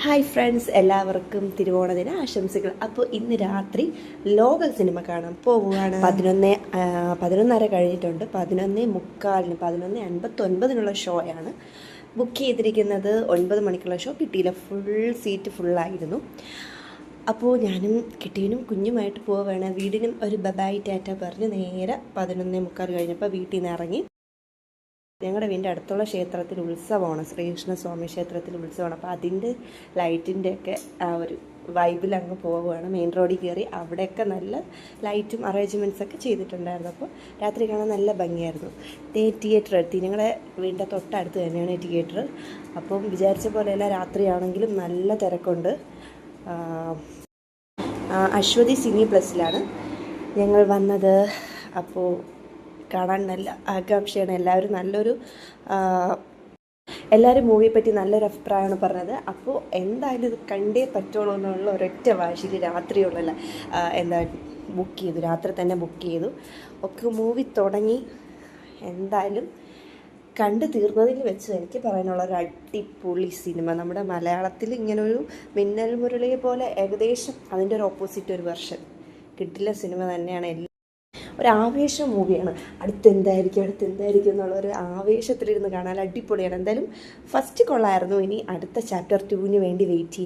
Hi friends, എല്ലാവർക്കും തിരുവോണദിന ആശംസകൾ. അപ്പോൾ ഇന്ന് രാത്രി ലോകൽ സിനിമ കാണാൻ പോവുകയാണ്. 11:30 കഴിഞ്ഞിട്ടുണ്ട്. 11:45 11:59 ഷോയാണ് ബുക്ക് ചെയ്തിരിക്കുന്നത്. 9 മണിക്കുള്ള ഷോ കിട്ടിയില്ല, സീറ്റ് ഫുള്ളായിരുന്നു. അപ്പോൾ ഞാനും കിട്ടിയനും കുഞ്ഞുമായിട്ട് പോവുകയാണ്. വീടിനും ഒരു ബബായി ടാറ്റ പറഞ്ഞ് നേരെ 11:45 കഴിഞ്ഞപ്പോൾ വീട്ടിൽ നിന്ന് ഇറങ്ങി. ഞങ്ങളുടെ വീടിൻ്റെ അടുത്തുള്ള ക്ഷേത്രത്തിൽ ഉത്സവമാണ്, ശ്രീകൃഷ്ണസ്വാമി ക്ഷേത്രത്തിൽ ഉത്സവമാണ്. അപ്പോൾ അതിൻ്റെ ലൈറ്റിൻ്റെയൊക്കെ ആ ഒരു വൈബിൽ അങ്ങ് പോവുകയാണ്. മെയിൻ റോഡിൽ കയറി അവിടെയൊക്കെ നല്ല ലൈറ്റും അറേഞ്ച്മെൻറ്റ്സൊക്കെ ചെയ്തിട്ടുണ്ടായിരുന്നു. അപ്പോൾ രാത്രി കാണാൻ നല്ല ഭംഗിയായിരുന്നു. തിയേറ്റർ എത്തി. ഞങ്ങളുടെ വീടിൻ്റെ തൊട്ടടുത്ത് തന്നെയാണ് തിയേറ്റർ. അപ്പം വിചാരിച്ച പോലെയല്ല, രാത്രിയാണെങ്കിലും നല്ല തിരക്കുണ്ട്. അശ്വതി സിനി പ്ലസിലാണ് ഞങ്ങൾ വന്നത്. അപ്പോൾ കാണാൻ നല്ല ആകാംക്ഷയാണ്. എല്ലാവരും മൂവിയെ പറ്റി നല്ലൊരു അഭിപ്രായമാണ് പറഞ്ഞത്. അപ്പോൾ എന്തായാലും ഇത് കണ്ടേ പറ്റുള്ളൂ എന്നുള്ള ഒരൊറ്റ വാശിയിൽ രാത്രിയുള്ള ബുക്ക് ചെയ്തു. രാത്രി തന്നെ ബുക്ക് ചെയ്തു. ഒക്കെ മൂവി തുടങ്ങി. എന്തായാലും കണ്ടു തീർന്നതിൽ വെച്ച് എനിക്ക് പറയാനുള്ള ഒരു അടിപൊളി സിനിമ. നമ്മുടെ മലയാളത്തിൽ ഇങ്ങനൊരു മിന്നൽ മുരളിയെ പോലെ ഏകദേശം അതിൻ്റെ ഒരു ഓപ്പോസിറ്റ് ഒരു വെർഷൻ കിട്ടില്ല സിനിമ തന്നെയാണ്. ഒരു ആവേശ മൂവിയാണ്. അടുത്തെന്തായിരിക്കും എന്നുള്ള ഒരു ആവേശത്തിലിരുന്ന് കാണാൻ അടിപൊളിയാണ്. എന്തായാലും ഫസ്റ്റ് കൊള്ളായിരുന്നു. ഇനി അടുത്ത ചാപ്റ്റർ 2 വേണ്ടി വെയിറ്റ് ചെയ്യും.